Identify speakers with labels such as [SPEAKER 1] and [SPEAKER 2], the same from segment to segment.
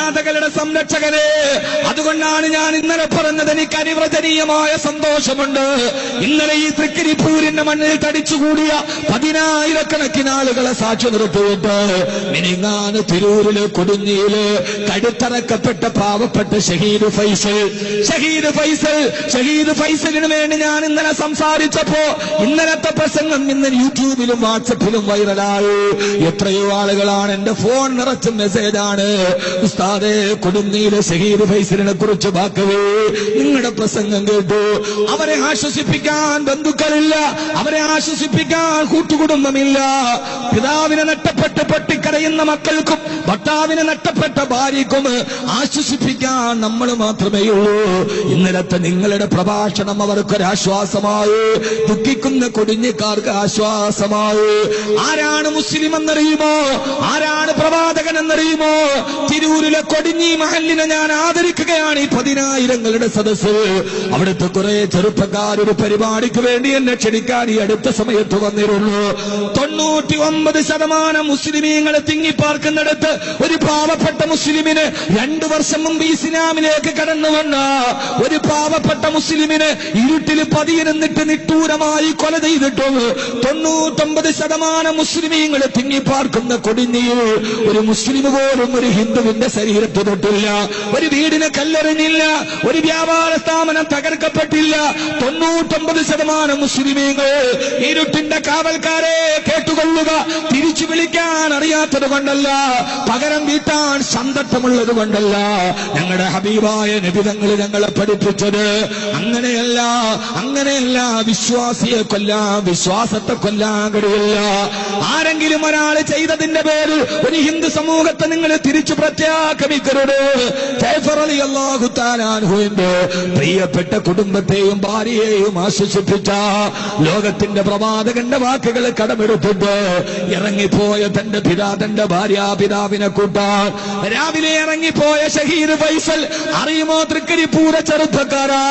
[SPEAKER 1] അനാഥകളുടെ സംരക്ഷകരെ. അതുകൊണ്ടാണ് ഞാൻ ഇന്നലെ പറഞ്ഞത്, എനിക്ക് അനിവചനീയമായ സന്തോഷമുണ്ട്. ഇന്നലെ ഈ തൃക്കരിപ്പൂരിന്റെ മണ്ണിൽ തടിച്ചുകൂടിയ 10,000 ആളുകളെ സാക്ഷി നിർത്തിയിട്ട് മിനിങ്ങാന് തിരൂരില് കൊടുഞ്ഞിയില് കടുത്തറക്കപ്പെട്ട പാവപ്പെട്ട ഷഹീദ് ഫൈസലിന് വേണ്ടി ഞാൻ ഇന്നലെ സംസാരിച്ചപ്പോ ഇന്നലത്തെ പ്രസംഗം ഇന്ന് യൂട്യൂബിലും വാട്സപ്പിലും വൈറലായി. എത്രയോ ആളുകളാണ് എന്റെ ഫോൺ നിറച്ച മെസ്സേജാണ്, ഉസ്താദേ കൊടുഞ്ഞിയിലെ ഷഹീദ് ഫൈസലിനെ കുറിച്ച് ബാക്കവേ നിങ്ങളുടെ പ്രസംഗം കേട്ടു. അവരെ ആശ്വസിപ്പിക്കാൻ ബന്ധുക്കളില്ല, അവരെ ആശ്വസിപ്പിക്കാൻ കൂട്ടുകുടുംബമില്ല. പിതാവിനെ നഷ്ടപ്പെട്ട് പൊട്ടിക്കരയുന്ന മക്കൾക്കും ഭർത്താവിനെ നഷ്ടപ്പെട്ട ഭാര്യയ്ക്കും ആശ്വസിപ്പിക്കാൻ നമ്മൾ മാത്രമേ ഉള്ളൂ. ഇന്നലത്തെ നിങ്ങളുടെ പ്രഭാഷണം അവർക്കൊരാശ്വാസമായി, ദുഃഖിക്കുന്ന കൊടിഞ്ഞക്കാർക്ക് ആശ്വാസമായി. ആരാണ് മുസ്ലിം എന്നറിയുമോ? ആരാണ് പ്രവാചകൻ എന്നറിയുമോ? തിരൂരിലെ കൊടിഞ്ഞി മഹല്ലിനെ ഞാൻ ആദരിക്കുകയാണ്. ഈ 10,000 സദസ്സ്, അവിടുത്തെ കുറെ ചെറുപ്പക്കാരൊരു പരിപാടിക്ക് വേണ്ടി എന്നെ ക്ഷണിക്കാൻ ഈ അടുത്ത സമയത്ത് വന്നിരുന്നു. 99% മുസ്ലിമീങ്ങളെ തിങ്ങിപ്പാർക്കുന്നിടത്ത് ഒരു പാവപ്പെട്ട മുസ്ലിമിന് 2 വർഷം മുമ്പ് ഇസ്ലാമിലേക്ക് കടന്നു വന്ന ഒരു പാവപ്പെട്ട മുസ്ലിമിന് ഇരുട്ടിൽ പതിയിരുന്നിട്ട് നിട്ടൂരമായി കൊല ചെയ്തിട്ടും 99% മുസ്ലിമീങ്ങളെ തിങ്ങിപ്പാർക്കുന്ന കൊടിഞ്ഞിയിൽ ഒരു മുസ്ലിം പോലും ഒരു ഹിന്ദുവിന്റെ ശരീരത്ത് തൊട്ടില്ല, ഒരു വീടിന് കല്ലെറിഞ്ഞില്ല, ഒരു വ്യാപാര സ്ഥാപനം തകർക്കപ്പെട്ടില്ല. 99% മുസ്ലിമീങ്ങൾ. ഇരുട്ടിന്റെ കാവൽക്കാരെ കേട്ടുകൊള്ളുക, തിരിച്ചു വിളിക്കാൻ അറിയാത്തത് കൊണ്ടല്ല, പകരം വീട്ടാൻ സന്തട്ടമുള്ളത് കൊണ്ടല്ല. ഞങ്ങളുടെ ഹബീബായ നബി തങ്ങൾ ഞങ്ങളെ പഠിപ്പിച്ചത് അങ്ങനെയല്ല. വിശ്വാസിയെ കൊല്ലാൻ, വിശ്വാസത്തെ കൊല്ലാൻ കഴിയില്ല. ആരെങ്കിലും ഒരാൾ ചെയ്തതിന്റെ പേരിൽ ഒരു ഹിന്ദു സമൂഹത്തെ നിങ്ങൾ തിരിച്ചു പ്രത്യാക്രമിക്കരുത്. ജഅഫർ റളിയല്ലാഹു തആല അൻഹുവിന്റെ പ്രിയപ്പെട്ട കുടുംബത്തെയും ഭാര്യയെയും ആശ്വസിപ്പിച്ച ലോകത്തിന്റെ പ്രവാചകന്റെ വാക്കുകൾ കടമെടുത്തിട്ട് ഇറങ്ങിപ്പോയ തന്റെ ഭാര്യാപിതാവിനെ കൂട്ടാൻ രാവിലെ ഇറങ്ങിപ്പോയ ഷഹീദ് ഫൈസൽ അറിയുമോ? തൃക്കരിപ്പൂര ചെറുപ്പക്കാരാ,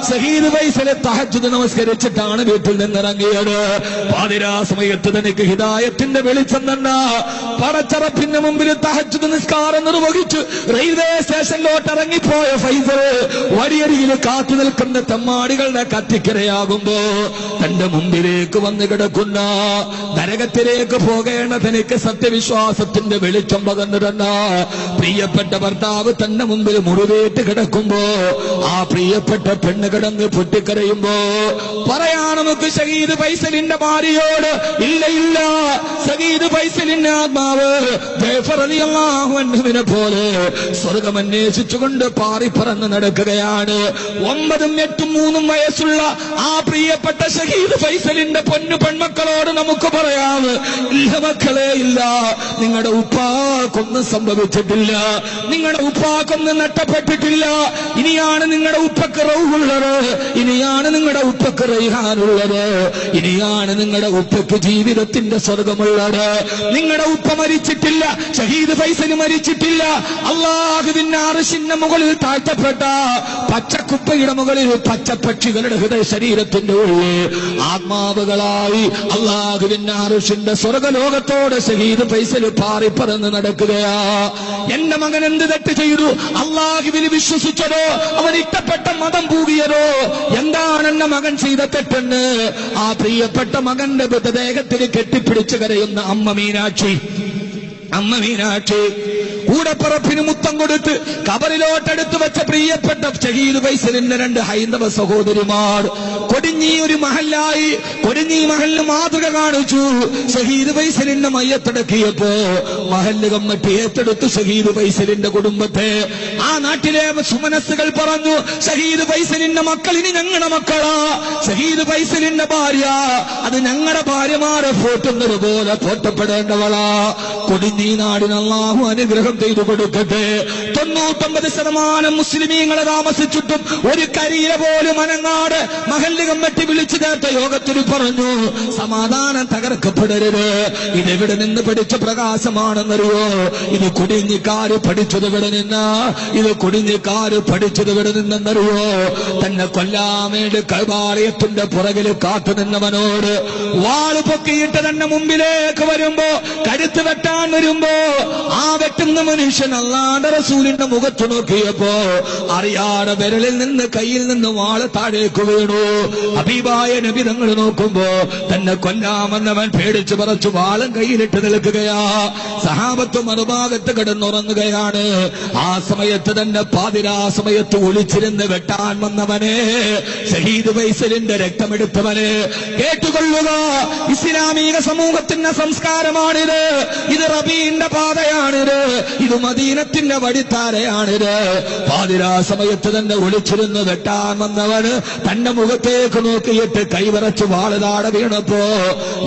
[SPEAKER 1] ഷഹീദ് ഫൈസലെ തഹജ്ജുദ് നമസ്കരിച്ചിട്ടാണ് വീട്ടിൽ നിന്നിറങ്ങിയത്. പാതിരാ സമയത്ത് തനിക്ക് ഹിദായത്തിന്റെ വെളിച്ചം തന്ന പടച്ചറപ്പിന്റെ മുമ്പിൽ തഹജ്ജുദ് നിസ്കാരം നിർവഹിച്ചു റെയിൽവേ സ്റ്റേഷനിലോട്ട് ഇറങ്ങിപ്പോയ ഫൈസൽ വഴിയരികിൽ കാത്തു നിൽക്കുന്ന തെമ്മാടികളുടെ കത്തിക്കരയാകുമ്പോ തന്റെ മുമ്പിലേക്ക് വന്നു കിടക്കുന്ന നരകത്തിലേക്ക് പോകേണ്ട തനിക്ക് സത്യവിശ്വാസത്തിന്റെ വെളിച്ചം പകർന്നു തന്ന പ്രിയപ്പെട്ട ഭർത്താവ് തന്റെ മുമ്പിൽ മുറിവേറ്റ് കിടക്കുമ്പോ ആ പ്രിയപ്പെട്ട പെണ്ണ് കിടന്ന് പൊട്ടിക്കരയുമ്പോ പറയാൻ നമുക്ക് ഷഹീദ് ഫൈസലിന്റെ ഭാര്യയോട് ഇല്ല, ഷഹീദ് ഫൈസലിന്റെ ആത്മാവ് ജഅഫർ റളിയല്ലാഹു അൻഹുവിനെ പോലെ സ്വർഗം അന്വേഷിച്ചുകൊണ്ട് പാറിപ്പറന്ന് നടക്കുകയാണ്. 9, 8, 3 വയസ്സുള്ള ആ പ്രിയപ്പെട്ട ഷഹീദ് ഫൈസലിന്റെ പൊന്നു പെൺമക്കളോട് നമുക്ക് പറയാം, ഇല്ല മക്കളെ, ഇല്ല, നിങ്ങളുടെ ഉപ്പാക്കൊന്നും സംഭവിച്ചിട്ടില്ല, നിങ്ങളുടെ ഉപ്പാക്കൊന്നും നഷ്ടപ്പെട്ടിട്ടില്ല. ഇനിയാണ് നിങ്ങളുടെ ഉപ്പക്ക് റൗഹുള്ളത്, ഇനിയാണ് നിങ്ങളുടെ ഉപ്പക്ക് റൈഹാനുള്ളത്, ഇനിയാണ് നിങ്ങളുടെ ഉപ്പക്ക് ജീവിതത്തിന്റെ സ്വർഗമുള്ളത്. നിങ്ങളുടെ ഉപ്പ മരിച്ചിട്ടില്ല, ഷഹീദ് ഫൈസൽ മരിച്ചിട്ടില്ല. അല്ലാഹുവിന്റെ അർശിന്റെ മുകളിൽ താഴ്ത്തപ്പെട്ട പച്ചക്കുപ്പയുടെ മുകളിൽ പച്ചപ്പക്ഷികളുടെ ഹൃദയ ശരീരത്തിന്റെ ഉള്ളിൽ ആത്മാവുകളായി അല്ലാഹുവിന്റെ അർശിന്റെ സ്വർഗലോകത്തോട് ഷഹീദ് ഫൈസൽ പാറിപ്പറന്ന് നടക്കുകയാ. എന്റെ മകൻ എന്ത് തെറ്റ് ചെയ്തു? അല്ലാഹുവിൽ വിശ്വസിച്ചതോ അവൻ ഇഷ്ടപ്പെട്ട മതം പൂവിയതോ? എന്താണ് എന്റെ മകൻ ചെയ്ത തെറ്റെന്ന് ആ പ്രിയപ്പെട്ട മകന്റെ മൃതദേഹത്തിൽ കെട്ടിപ്പിടിച്ച് കരയുന്ന അമ്മ മീനാക്ഷി കൂടപ്പറപ്പിന് മുത്തം കൊടുത്ത് കബറിലോട്ടെടുത്ത് വെച്ച പ്രിയപ്പെട്ട ഷഹീദ് ഫൈസലിന്റെ 2 ഹൈന്ദവ സഹോദരിമാർ കൊടിഞ്ഞി ഒരു മഹല്ലായി, കൊടിഞ്ഞി മഹലിന് മാതൃക കാണിച്ചു. ഷഹീദ് ഫൈസലിന്റെ മയ്യത്തടക്കിയപ്പോ മഹല്ല് കമ്മിറ്റി ഏറ്റെടുത്തു ഷഹീദ് ഫൈസലിന്റെ കുടുംബത്തെ. ആ നാട്ടിലെ സുമനസ്സുകൾ പറഞ്ഞു, ഷഹീദ് ഫൈസലിന്റെ മക്കൾ ഇനി ഞങ്ങളുടെ മക്കളാ, ഷഹീദ് ഫൈസലിന്റെ ഭാര്യ അത് ഞങ്ങളുടെ ഭാര്യമാരെ പോറ്റുന്നത് പോലെ പോറ്റപ്പെടേണ്ടവളാ. കൊടിഞ്ഞി നാടിന് അല്ലാഹു അനുഗ്രഹം ചെയ്തു കൊടുക്കട്ടെ. 99% മുസ്ലിമീങ്ങളെ താമസിച്ചിട്ടും ഒരു കരിയില പോലും അനങ്ങാട് മഹല്ല് കമ്മിറ്റി വിളിച്ചു ചേർത്ത യോഗത്തിൽ പറഞ്ഞു, സമാധാനം തകർക്കപ്പെടരുത്. ഇതെവിടെ നിന്ന് പഠിച്ച പ്രകാശമാണെന്നറിയോ? ഇത് കൊടിഞ്ഞിക്കാര് പഠിച്ചത് ഇവിടെ നിന്നാ, ഇത് കൊടിഞ്ഞിക്കാര് പഠിച്ചത് ഇവിടെ നിന്നെന്നറിയോ? തന്നെ കൊല്ലാമേട് കൈവാലയത്തിന്റെ പുറകിൽ കാത്തു നിന്നവനോട് വാള് പൊക്കിയിട്ട് തന്നെ മുമ്പിലേക്ക് വരുമ്പോ, കരുത്ത് വെട്ടാൻ വരുമ്പോ ആ വെട്ടുന്ന മനുഷ്യൻ അല്ലാഹുവിന്റെ റസൂലിന്റെ മുഖത്ത് നോക്കിയപ്പോ അറിയാതെ വിരലിൽ നിന്ന് കയ്യിൽ നിന്ന് വാള് താഴേക്ക് വീണു. ഹബീബായ നബി തങ്ങൾ നോക്കുമ്പോ തന്നെ കൊല്ലാമെന്നവൻ പേടിച്ചു പറച്ചു വാളും കയ്യിലിട്ട് നിൽക്കുകയാ. സഹാബത്ത് മറുഭാഗത്ത് കിടന്നുറങ്ങുകയാണ്. ആ സമയത്ത് തന്നെ പാതിരാ സമയത്ത് ഒളിച്ചിരുന്ന് വെട്ടാൻ വന്നവനെ, ഷഹീദ് ഫൈസലിന്റെ രക്തമെടുത്തവനെ കേട്ടുകൊള്ളുക. ഇസ്ലാമിക സമൂഹത്തിന്റെ സംസ്കാരമാണിത്. ഇത് റബീന്റെ പാതയാണിത്. ഇത് മദീനത്തിന്റെ വഴിത്താരയാണിത്. പാതിരാ സമയത്ത് തന്നെ ഒളിച്ചിരുന്ന് വെട്ടാൻ വന്നവന് തന്റെ മുഖത്തേക്ക് നോക്കിയിട്ട് കൈവറച്ച് വാളുതാടെ വീണപ്പോ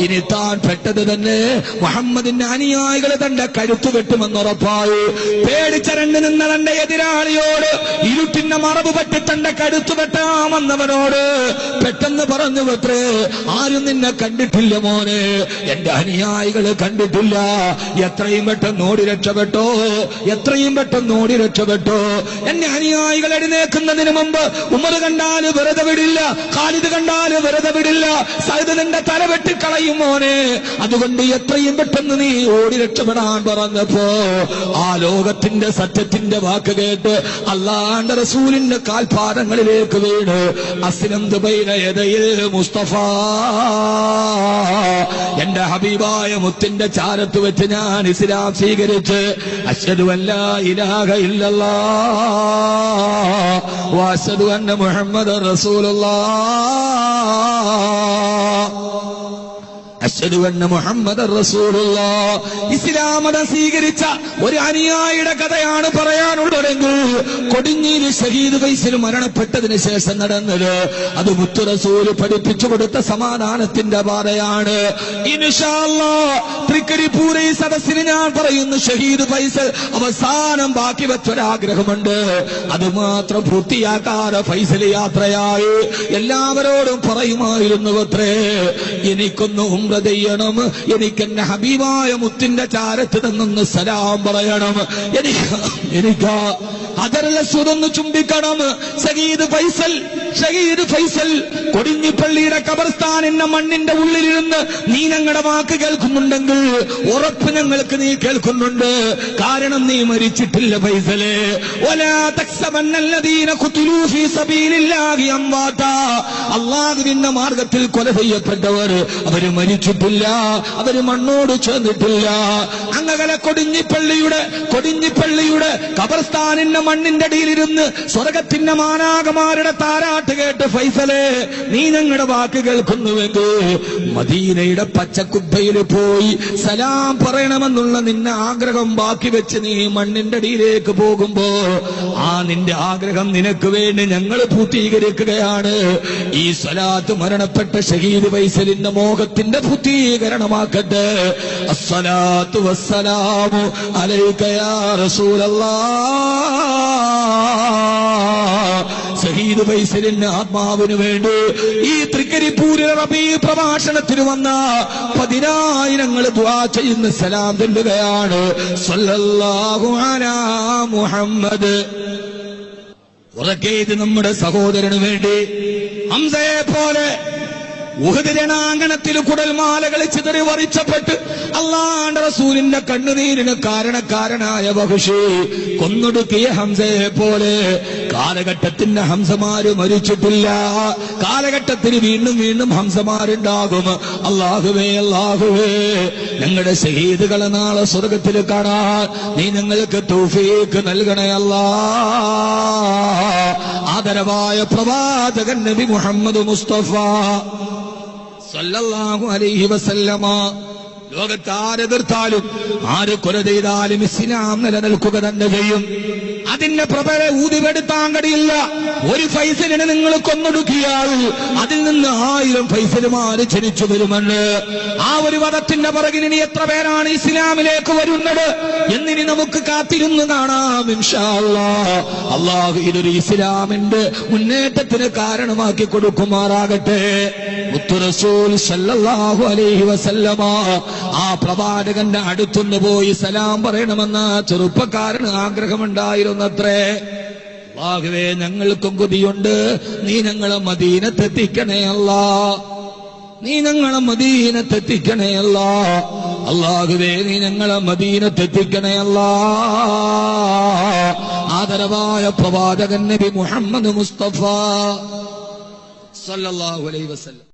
[SPEAKER 1] ഇനി താൻ പെട്ടത് തന്നെ മുഹമ്മദിന്റെ അനുയായികൾ തന്റെ കഴുത്തു വെട്ടുമെന്നുറപ്പായി. പേടിച്ചരണ്ട് നിന്ന തന്റെ എതിരാളിയോട് ഇരുട്ടിന്റെ മറവ് പറ്റി തന്റെ കഴുത്തു വെട്ടാമെന്നവനോട് പെട്ടെന്ന് പറഞ്ഞു വെത്രേ, ആരും നിന്നെ കണ്ടിട്ടില്ല മോനെ, എന്റെ അനുയായികള് കണ്ടിട്ടില്ല. എത്രയും പെട്ടെന്ന് ഓടി രക്ഷപ്പെട്ടോ, എത്രയും പെട്ടെന്ന് ഓടി രക്ഷപ്പെട്ടോ. എന്റെ അനുയായികൾ എഴുന്നേൽക്കുന്നതിന് മുമ്പ് ഉമർ കണ്ടാല് വെറുതെ വിടില്ല, ഖാലിദ് കണ്ടാല് വെറുതെ വിടില്ല, സയ്യിദ് നിന്റെ തല വെട്ടിക്കളയും മോനെ. അതുകൊണ്ട് എത്രയും പെട്ടെന്ന് നീ ഓടി രക്ഷപ്പെടാൻ പറഞ്ഞപ്പോ ആ ലോകത്തിന്റെ സത്യത്തിന്റെ വാക്ക് കേട്ട് അല്ലാഹുവിന്റെ റസൂലിന്റെ കാൽപാദങ്ങളിലേക്ക് വീണ് അസ്ലംതു ബൈന യദയിൽ മുസ്തഫ, എന്റെ ഹബീബായ മുത്തിന്റെ ചാരത്ത് വെച്ച് ഞാൻ ഇസ്ലാം സ്വീകരിച്ച് അശ്ഹദു അല്ലാ ഇലാഹ ഇല്ലല്ലാഹ് വ അശ്ഹദു അന്ന മുഹമ്മദർ റസൂലുള്ളാഹ്, അശ്ഹദു അന്ന മുഹമ്മദർ റസൂലുള്ളാഹ്. ഇസ്ലാം മതം സ്വീകരിച്ച ഒരു അനുയായിയുടെ കഥയാണ് പറയാനുള്ളതെങ്കിൽ കൊടിഞ്ഞിയിൽ ഷഹീദ് ഫൈസൽ മരണപ്പെട്ടതിന് ശേഷം നടന്നത് അത് മുത്തു റസൂല് പഠിപ്പിച്ചു കൊടുത്ത സമാധാനത്തിന്റെ പാതയാണ്. ഇൻഷാ അല്ലാഹ് തൃക്കരിപ്പൂര് ഈ സദസ്സിന് ഞാൻ പറയുന്നു, ഷഹീദ് ഫൈസൽ അവസാനം ബാക്കി വെച്ചൊരാഗ്രഹമുണ്ട്. അത് മാത്രം പൂർത്തിയാക്കാതെ ഫൈസൽ യാത്രയായി. എല്ലാവരോടും പറയുമായിരുന്നു അത്രേ, എനിക്കൊന്ന് ഉംറ ചെയ്യണം, എനിക്കെന്നെ ഹബീബായ മുത്തിന്റെ ചാരത്ത് നിന്നൊന്ന് സലാം പറയണം, എനിക്ക് അതരലസ്വതൊന്ന് ചുംബിക്കണം. ഷഹീദ് ഫൈസൽ കൊടിഞ്ഞിപ്പള്ളിയുടെ ഖബർസ്ഥാനിന്റെ മണ്ണിന്റെ ഉള്ളിലിരുന്ന് നീ ഞങ്ങളുടെ വാക്ക് കേൾക്കുന്നുണ്ടെങ്കിൽ ഉറപ്പ് ഞങ്ങൾക്ക് നീ കേൾക്കുന്നുണ്ട്. കാരണം നീ മരിച്ചിട്ടില്ല ഫൈസലേ. വലാ തക്സബന്നല്ലദീന ഖുതിലൂ ഫീ സബീലില്ലാഹി അംവാതാ, അല്ലാഹുവിന്റെ മാർഗത്തിൽ കൊല ചെയ്യപ്പെട്ടവർ അവര് മരിച്ചിട്ടില്ല, അവര് മണ്ണോട് ചേർന്നിട്ടില്ല. അങ്ങനെ കൊടിഞ്ഞിപ്പള്ളിയുടെ ഖബർസ്ഥാനിന്റെ മണ്ണിന്റെ അടിയിലിരുന്ന് സ്വർഗത്തിന്റെ മാനാകമാരുടെ താരാട്ട് കേട്ട് ഫൈസലേ നീ ഞങ്ങളുടെ വാക്ക് കേൾക്കുന്നുവെങ്കിൽ മദീനയുടെ പച്ചക്കുബ്ബയിൽ പോയി സലാം പറയണമെന്നുള്ള നിന്റെ ആഗ്രഹം ബാക്കി വെച്ച് നീ മണ്ണിന്റെ അടിയിലേക്ക് പോകുമ്പോ ആ നിന്റെ ആഗ്രഹം നിനക്ക് വേണ്ടി ഞങ്ങൾ പൂർത്തീകരിക്കുകയാണ്. ഈ സ്വലാത്ത് മരണപ്പെട്ട ഷഹീദ് ഫൈസലിന്റെ മോഹത്തിന്റെ പൂർത്തീകരണമാക്കട്ടെ. അസ്സലാത്തു വസ്സലാമു അലൈക യാ റസൂലല്ലാഹ്. ഷഹീദ് ഫൈസലിന്റെ ആത്മാവിന് വേണ്ടി ഈ തൃക്കരിപ്പൂരിലെ റബീ പ്രഭാഷണത്തിന് വന്ന 10,000 ദുആ ചെയ്യുന്ന സലാം ചൊല്ലുകയാണ്. സ്വല്ലല്ലാഹു അലാ മുഹമ്മദ്. ഉറക്കെ ഇത് നമ്മുടെ സഹോദരന് വേണ്ടി ഹംസയെ പോലെ ഉഹദ് രണാങ്കണത്തിൽ കുടൽമാലകൾ ചിതറി വറിച്ചപ്പെട്ട് അല്ലാഹുവിന്റെ റസൂലിന്റെ കണ്ണുനീരിന് കാരണക്കാരനായ വഹ്ശി കൊന്നൊടുക്കിയ ഹംസയെ പോലെ കാലഘട്ടത്തിന്റെ ഹംസമാര് മരിച്ചിട്ടില്ല. കാലഘട്ടത്തിന് വീണ്ടും വീണ്ടും ഹംസമാരുണ്ടാകും. അല്ലാഹുവേ ഞങ്ങളുടെ ഷഹീദുകളെ നാളെ സ്വർഗത്തിൽ കാണാൻ നീ ഞങ്ങൾക്ക് തൗഫീഖ് നൽകണേ അല്ലാഹ്. ആദരവായ പ്രവാചകൻ നബി മുഹമ്മദ് മുസ്തഫ സല്ലല്ലാഹു അലൈഹി വസല്ലമ ലോകത്ത് ആരെതിർത്താലും ആര് കൊല ചെയ്താലും ഇസ്ലാം നിലനിൽക്കുക തന്നെ ചെയ്യും. അതിന്റെ പ്രഭരെ ഊതിവെടുത്താൻ കഴിയില്ല. ഒരു ഫൈസലിനെ നിങ്ങൾ കൊന്നൊടുക്കിയാൽ അതിൽ നിന്ന് 1000 ഫൈസലുമാര് ജനിച്ചു വരുമെന്ന്. ആ ഒരു വധത്തിന്റെ പുറകിൽ ഇനി എത്ര പേരാണ് ഇസ്ലാമിലേക്ക് വരുന്നത് എന്നിനി നമുക്ക് കാത്തിരുന്ന് കാണാം ഇൻഷാ അല്ലാഹ്. അല്ലാഹു ഇതൊരു ഇസ്ലാമിന്റെ മുന്നേറ്റത്തിന് കാരണമാക്കി കൊടുക്കുമാറാകട്ടെ. മുത്തു റസൂൽ സല്ലല്ലാഹു അലൈഹി വസല്ലമ ആ പ്രവാചകന്റെ അടുത്തുനിന്ന് പോയി സലാം പറയണമെന്ന ചെറുപ്പക്കാരന് ആഗ്രഹമുണ്ടായിരുന്നത്രേ. അല്ലാഹുവേ ഞങ്ങൾക്കും കൊതിയുണ്ട്, നീ ഞങ്ങളെ മദീനത്തെത്തിക്കണേ അല്ലാഹ്, നീ ഞങ്ങളെ മദീനത്തെത്തിക്കണേ അല്ലാഹ്. അല്ലാഹുവേ നീ ഞങ്ങളെ മദീനത്തെത്തിക്കണേ അല്ലാ. ആദരവായ പ്രവാചകൻ നബി മുഹമ്മദ് മുസ്തഫ സല്ലല്ലാഹു അലൈഹി വസല്ലം